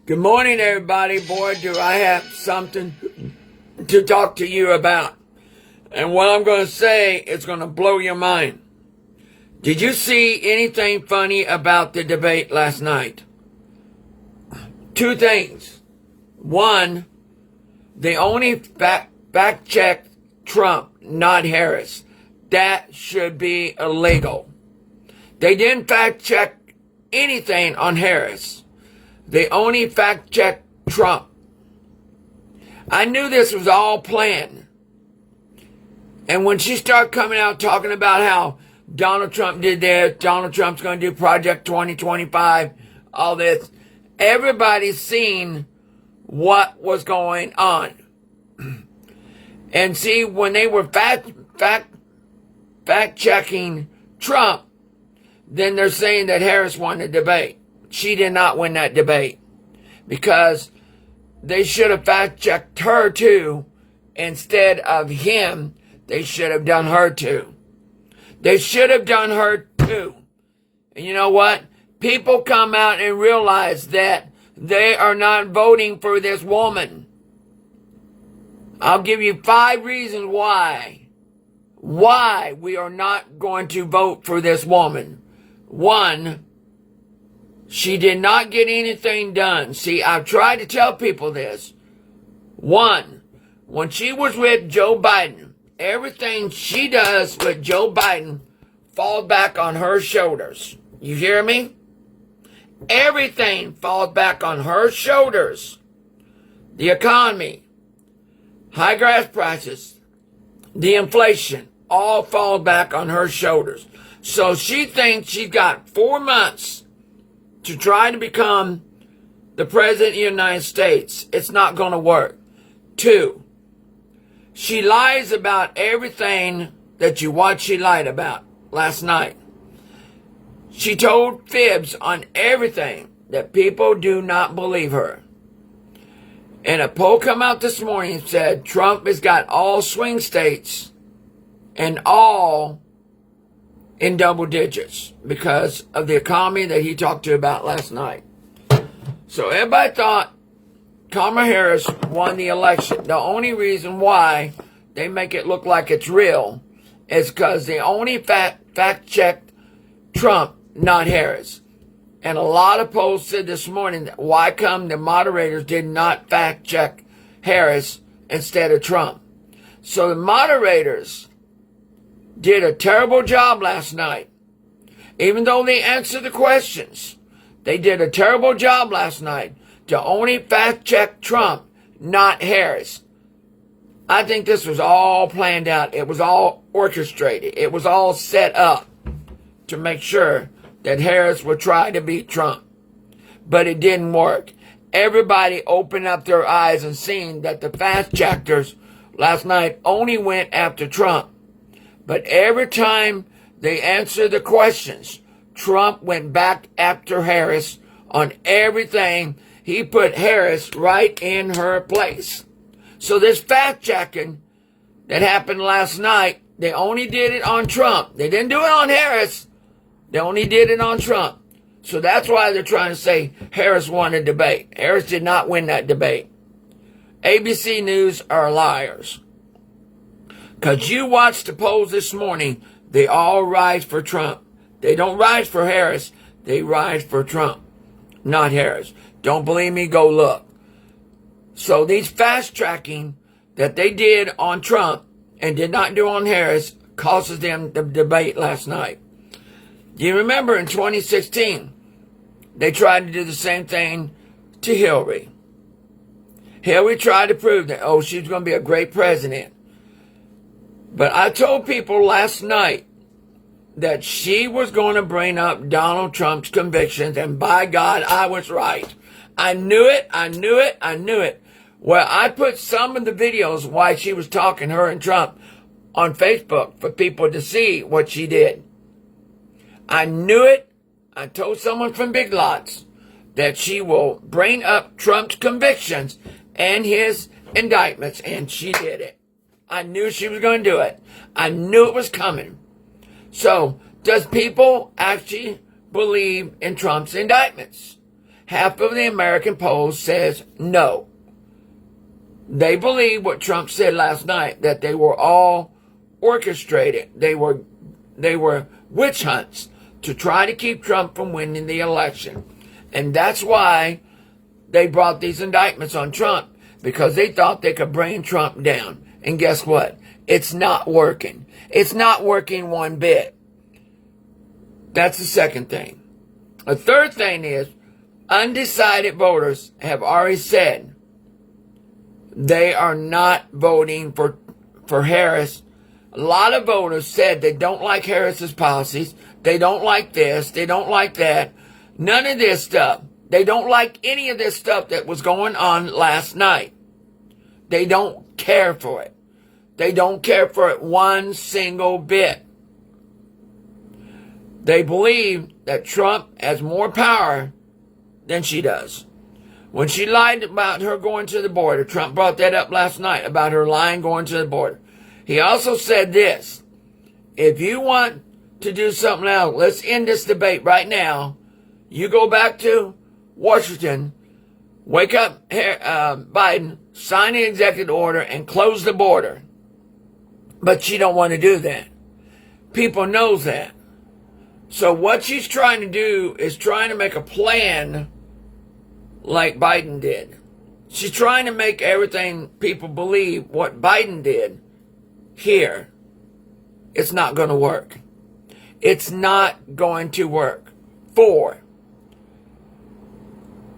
Good morning, everybody. Boy, do I have something to talk to you about. And what I'm going to say is going to blow your mind. Did you see anything funny about the debate last night? Two things. One, they only fact-checked Trump, not Harris. That should be illegal. They didn't fact-check anything on Harris. They only fact-checked Trump. I knew this was all planned. And when she started coming out talking about how Donald Trump did this, Donald Trump's going to do Project 2025, all this, everybody's seen what was going on. And see, when they were fact-checking Trump, then they're saying that Harris won the debate. She did not win that debate because they should have fact-checked her too. Instead of him, they should have done her too. They should have done her too. And you know what? People come out and realize that they are not voting for this woman. I'll give you 5 reasons why we are not going to vote for this woman. 1, she did not get anything done. See, I've tried to tell people this. 1, when she was with Joe Biden, everything she does with Joe Biden falls back on her shoulders. You hear me? Everything falls back on her shoulders. The economy, high gas prices, the inflation, all fall back on her shoulders. So she thinks she's got 4 months to try to become the president of the United States. It's not going to work. 2, she lies about everything that you watch she lied about last night. She told fibs on everything that people do not believe her. And a poll come out this morning and said Trump has got all swing states and all in double digits because of the economy that he talked to about last night. So everybody thought Kamala Harris won the election. The only reason why they make it look like it's real is because they only fact-checked Trump, not Harris. And a lot of polls said this morning that why come the moderators did not fact-check Harris instead of Trump. So the moderators did a terrible job last night. Even though they answered the questions, they did a terrible job last night to only fact-check Trump, not Harris. I think this was all planned out. It was all orchestrated. It was all set up to make sure that Harris would try to beat Trump. But it didn't work. Everybody opened up their eyes and seen that the fact-checkers last night only went after Trump. But every time they answered the questions, Trump went back after Harris on everything. He put Harris right in her place. So this fact-checking that happened last night, they only did it on Trump. They didn't do it on Harris. They only did it on Trump. So that's why they're trying to say Harris won the debate. Harris did not win that debate. ABC News are liars. Because you watched the polls this morning, they all rise for Trump. They don't rise for Harris. They rise for Trump, not Harris. Don't believe me? Go look. So these fast-tracking that they did on Trump and did not do on Harris causes them the debate last night. Do you remember in 2016, they tried to do the same thing to Hillary. Hillary tried to prove that, she was going to be a great president. But I told people last night that she was going to bring up Donald Trump's convictions, and by God, I was right. I knew it. Well, I put some of the videos while she was talking, her and Trump, on Facebook for people to see what she did. I knew it. I told someone from Big Lots that she will bring up Trump's convictions and his indictments, and she did it. I knew she was going to do it. I knew it was coming. So, does people actually believe in Trump's indictments? half of the American polls says no. They believe what Trump said last night, that they were all orchestrated. They were witch hunts to try to keep Trump from winning the election. And that's why they brought these indictments on Trump, because they thought they could bring Trump down. And guess what? It's not working. It's not working one bit. That's the second thing. The third thing is, undecided voters have already said they are not voting for Harris. A lot of voters said they don't like Harris's policies. They don't like this. They don't like that. None of this stuff. They don't like any of this stuff that was going on last night. They don't care for it. They don't care for it one single bit. They believe that Trump has more power than she does. When she lied about her going to the border, Trump brought that up last night about her lying going to the border. He also said this: if you want to do something else, let's end this debate right now. You go back to Washington, wake up Biden, sign the executive order, and close the border. But she don't want to do that. People knows that. So what she's trying to do is trying to make a plan like Biden did. She's trying to make everything people believe what Biden did here. It's not going to work. It's not going to work. 4,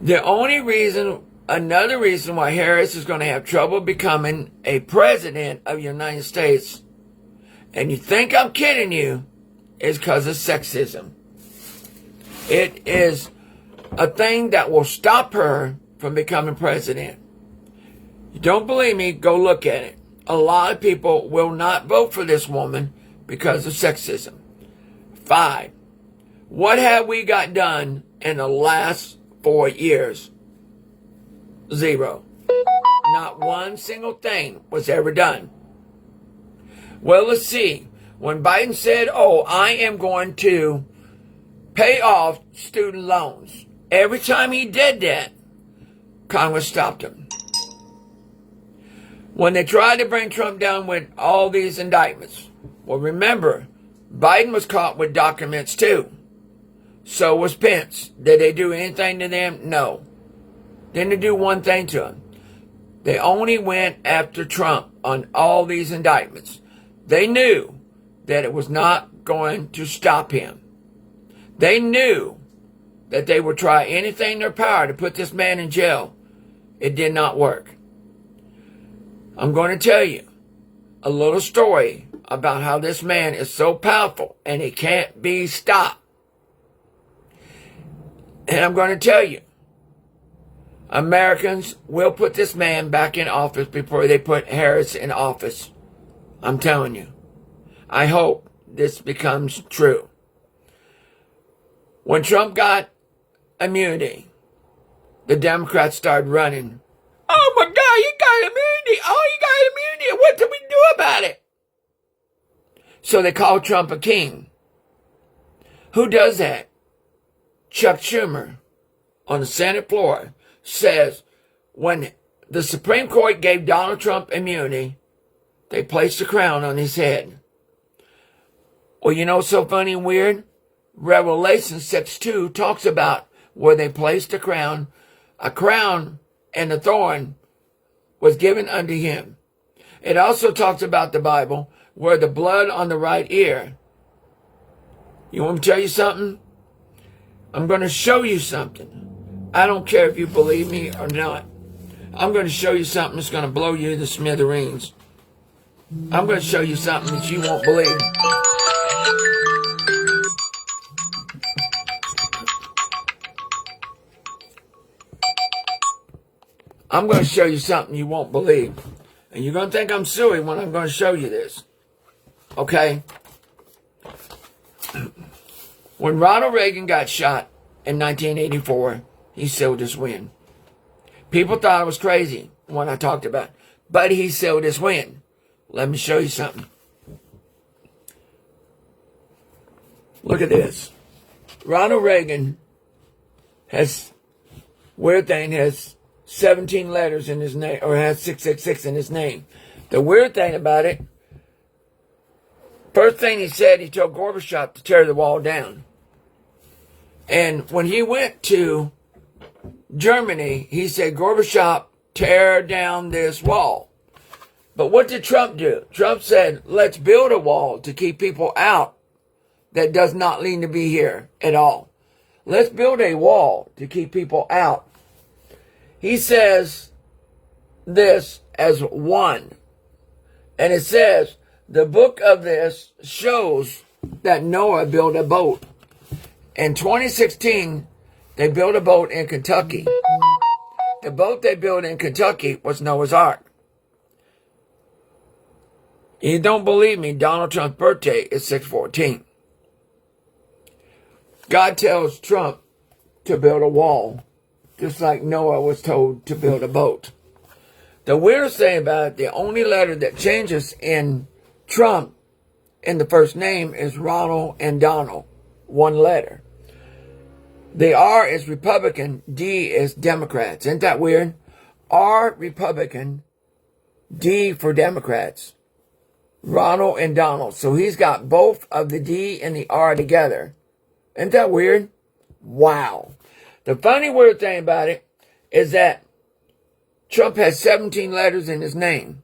the only reason, another reason why Harris is going to have trouble becoming a president of the United States, and you think I'm kidding you, is because of sexism. It is a thing that will stop her from becoming president. You don't believe me? Go look at it. A lot of people will not vote for this woman because of sexism. 5, what have we got done in the last 4 years? 0. Not one single thing was ever done. Well, let's see. When Biden said, I am going to pay off student loans, every time he did that, Congress stopped him. When they tried to bring Trump down with all these indictments, well, remember, Biden was caught with documents too. So was Pence. Did they do anything to them? No. Didn't they do one thing to him? They only went after Trump on all these indictments. They knew that it was not going to stop him. They knew that they would try anything in their power to put this man in jail. It did not work. I'm going to tell you a little story about how this man is so powerful and he can't be stopped. And I'm going to tell you, Americans will put this man back in office before they put Harris in office. I'm telling you. I hope this becomes true. When Trump got immunity, the Democrats started running. Oh my God, you got immunity. Oh, you got immunity. What do we do about it? So they called Trump a king. Who does that? Chuck Schumer on the Senate floor says when the Supreme Court gave Donald Trump immunity, they placed a crown on his head. Well, you know what's so funny and weird? Revelation 6:2 talks about where they placed a crown and a thorn was given unto him. It also talks about the Bible where the blood on the right ear. You want me to tell you something? I'm going to show you something. I don't care if you believe me or not. I'm going to show you something that's going to blow you to smithereens. I'm going to show you something that you won't believe. I'm going to show you something you won't believe. And you're going to think I'm silly when I'm going to show you this. Okay? When Ronald Reagan got shot in 1984, he sealed his win. People thought I was crazy when I talked about it, but he sealed his win. Let me show you something. Look at this. Ronald Reagan has Weird thing has 17 letters in his name, or has 666 in his name. The weird thing about it, first thing he said, he told Gorbachev to tear the wall down. And when he went to Germany, he said, Gorbachev, tear down this wall. But what did Trump do? Trump said, let's build a wall to keep people out that does not need to be here at all. Let's build a wall to keep people out. He says this as one. And it says, the book of this shows that Noah built a boat. In 2016, they built a boat in Kentucky. The boat they built in Kentucky was Noah's Ark. You don't believe me, Donald Trump's birthday is 6/14. God tells Trump to build a wall, just like Noah was told to build a boat. The weirdest thing about it, the only letter that changes in Trump in the first name is Ronald and Donald. One letter. The R is Republican, D is Democrats. Isn't that weird? R, Republican, D for Democrats. Ronald and Donald. So he's got both of the D and the R together. Isn't that weird? Wow. The funny weird thing about it is that Trump has 17 letters in his name.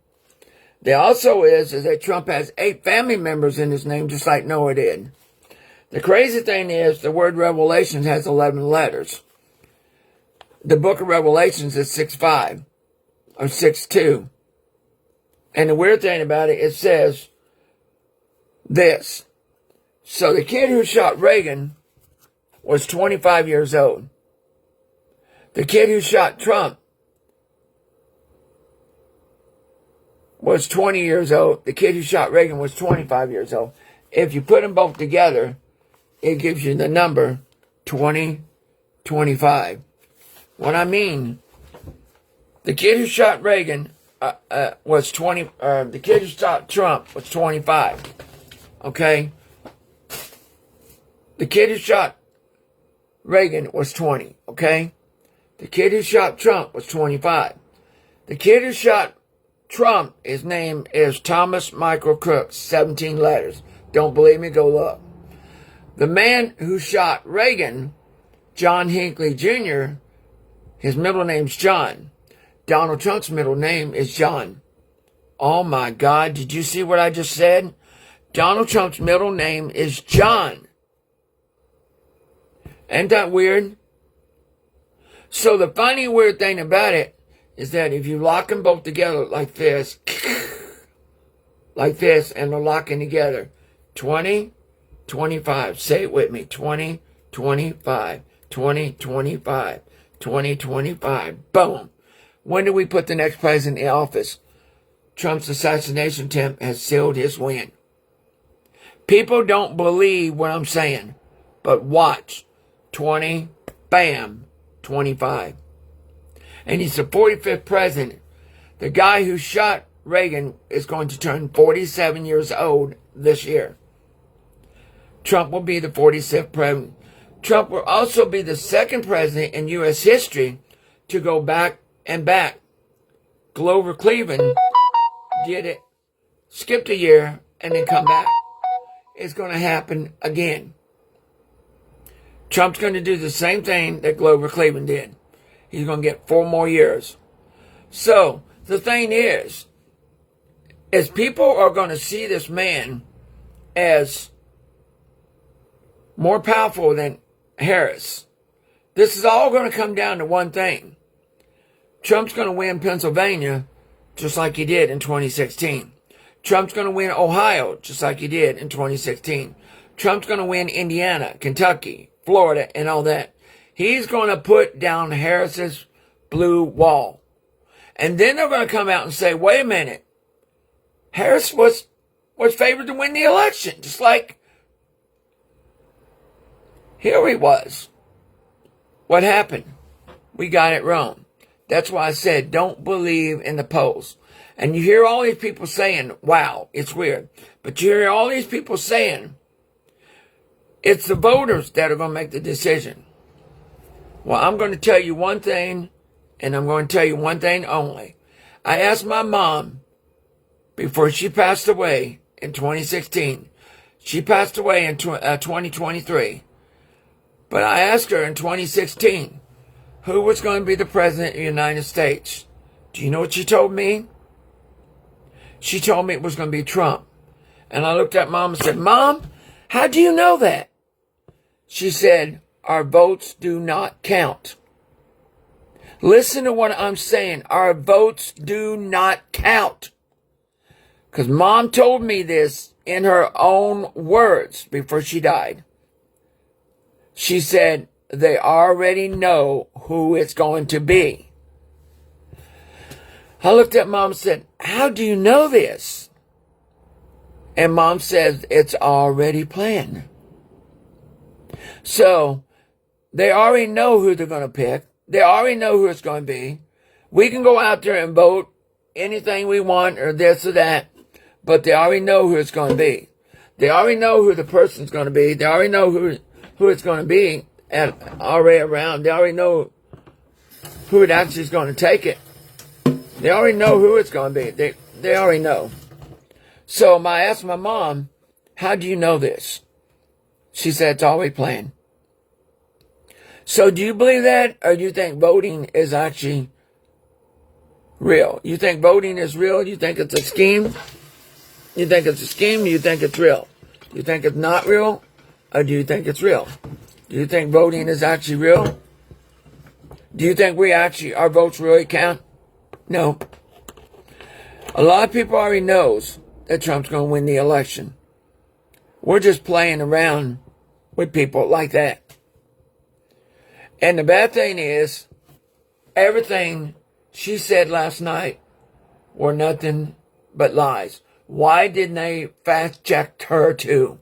There also is that Trump has 8 family members in his name, just like Noah did. The crazy thing is the word Revelation has 11 letters. The book of Revelations is 6:5 or 6:2. And the weird thing about it, it says this. So the kid who shot Reagan was 25 years old. The kid who shot Trump was 20 years old. The kid who shot Reagan was 25 years old. If you put them both together, it gives you the number 2025. What I mean, the kid who shot Reagan was 20. The kid who shot Trump was 25. Okay? The kid who shot Reagan was 20. Okay? The kid who shot Trump was 25. The kid who shot Trump, his name is Thomas Michael Crooks, 17 letters. Don't believe me? Go look. The man who shot Reagan, John Hinckley Jr., his middle name's John. Donald Trump's middle name is John. Oh my God, did you see what I just said? Donald Trump's middle name is John. Ain't that weird? So the funny weird thing about it is that if you lock them both together like this, and they're locking together, 2025. Say it with me. 2025. 2025. 2025. Boom. When do we put the next president in office? Trump's assassination attempt has sealed his win. People don't believe what I'm saying, but watch. 20, bam, 25. And he's the 45th president. The guy who shot Reagan is going to turn 47 years old this year. Trump will be the 46th president. Trump will also be the second president in U.S. history to go back and back. Grover Cleveland did it, skipped a year, and then come back. It's going to happen again. Trump's going to do the same thing that Grover Cleveland did. He's going to get 4 more years. So, the thing is people are going to see this man as more powerful than Harris. This is all going to come down to one thing. Trump's going to win Pennsylvania just like he did in 2016. Trump's going to win Ohio just like he did in 2016. Trump's going to win Indiana, Kentucky, Florida, and all that. He's going to put down Harris's blue wall. And then they're going to come out and say, wait a minute. Harris was favored to win the election, just like Hillary was. What happened? We got it wrong. That's why I said, don't believe in the polls. And you hear all these people saying, wow, it's weird. But you hear all these people saying, it's the voters that are going to make the decision. Well, I'm going to tell you one thing, and I'm going to tell you one thing only. I asked my mom before she passed away in 2016. She passed away in 2023. But I asked her in 2016 who was going to be the president of the United States. Do you know what she told me? She told me it was going to be Trump. And I looked at Mom and said, Mom, how do you know that? She said, our votes do not count. Listen to what I'm saying. Our votes do not count. Because Mom told me this in her own words before she died. She said, they already know who it's going to be. I looked at Mom and said, how do you know this? And Mom says, it's already planned. So, they already know who they're going to pick. They already know who it's going to be. We can go out there and vote anything we want or this or that, but they already know who it's going to be. They already know who the person's going to be. They already know who it's going to be and already around. They already know who it actually is going to take it. They already know who it's going to be. They already know. So I asked my mom, how do you know this? She said, it's already planned. So do you believe that, or do you think voting is actually real? You think voting is real? You think it's a scheme? You think it's a scheme? Do you think it's real? Do you think it's not real, or do you think it's real? Do you think voting is actually real? Do you think our votes really count? No. A lot of people already knows that Trump's going to win the election. We're just playing around with people like that. And the bad thing is, everything she said last night were nothing but lies. Why didn't they fact check her too?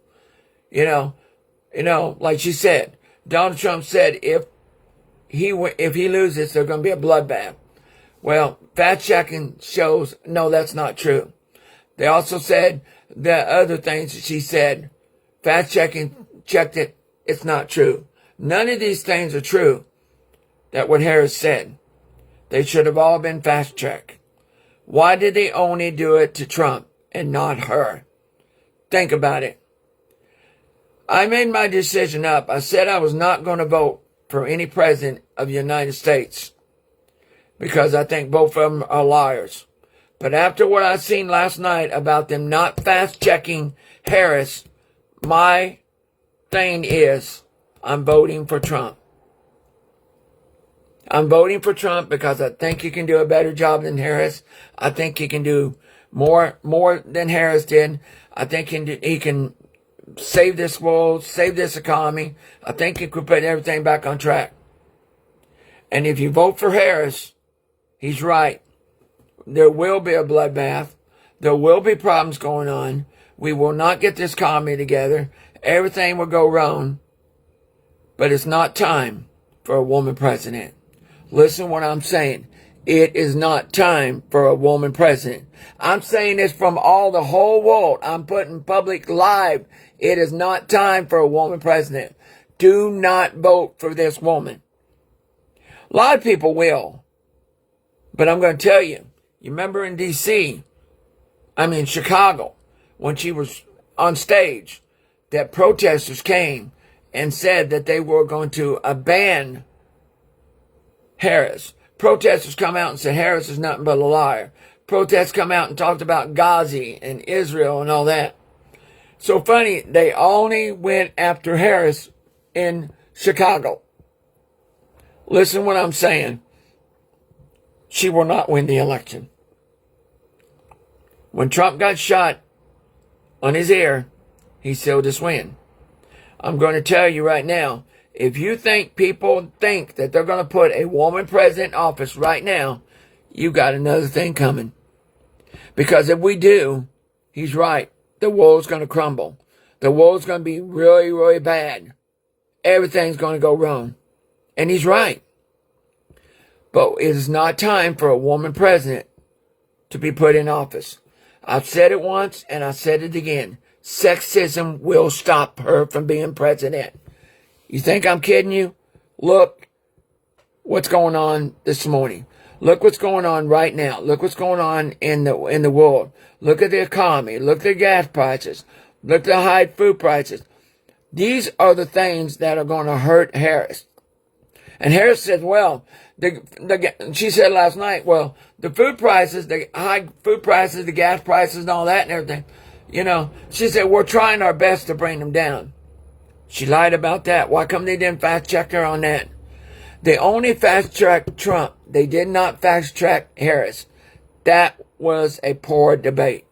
You know, like she said, Donald Trump said if he loses, there's going to be a bloodbath. Well, fact checking shows no, that's not true. They also said the other things that she said, fact checking checked it, it's not true. None of these things are true that what Harris said. They should have all been fact checked. Why did they only do it to Trump and not her? Think about it. I made my decision up. I said I was not going to vote for any president of the United States because I think both of them are liars. But after what I seen last night about them not fast checking Harris, my thing is I'm voting for Trump. I'm voting for Trump because I think he can do a better job than Harris. I think he can do more than Harris did. I think he can save this world, save this economy. I think he could put everything back on track. And if you vote for Harris, he's right. There will be a bloodbath. There will be problems going on. We will not get this economy together. Everything will go wrong. But it's not time for a woman president. Listen what I'm saying. It is not time for a woman president. I'm saying this from the whole world. I'm putting public live. It is not time for a woman president. Do not vote for this woman. A lot of people will. But I'm going to tell you. You remember in Chicago, when she was on stage, that protesters came and said that they were going to ban Harris. Protesters come out and said Harris is nothing but a liar. Protesters come out and talked about Ghazi and Israel and all that. So funny, they only went after Harris in Chicago. Listen what I'm saying. She will not win the election. When Trump got shot on his ear, he sealed his win. I'm going to tell you right now, if you think people think that they're going to put a woman president in office right now, you got another thing coming. Because if we do, he's right. The world's going to crumble. The world's going to be really, really bad. Everything's going to go wrong. And he's right. But it is not time for a woman president to be put in office. I've said it once and I said it again. Sexism will stop her from being president. You think I'm kidding you? Look what's going on this morning. Look what's going on right now. Look what's going on in the world. Look at the economy. Look at the gas prices. Look at the high food prices. These are the things that are going to hurt Harris. And Harris said, well, she said last night, well, the food prices, the high food prices, the gas prices and all that and everything, she said, we're trying our best to bring them down. She lied about that. Why come they didn't fact check her on that? They only fast tracked Trump. They did not fast track Harris. That was a poor debate.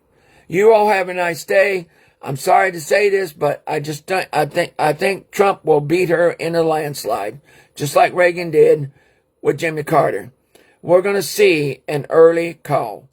You all have a nice day. I'm sorry to say this, but I think Trump will beat her in a landslide, just like Reagan did with Jimmy Carter. We're going to see an early call.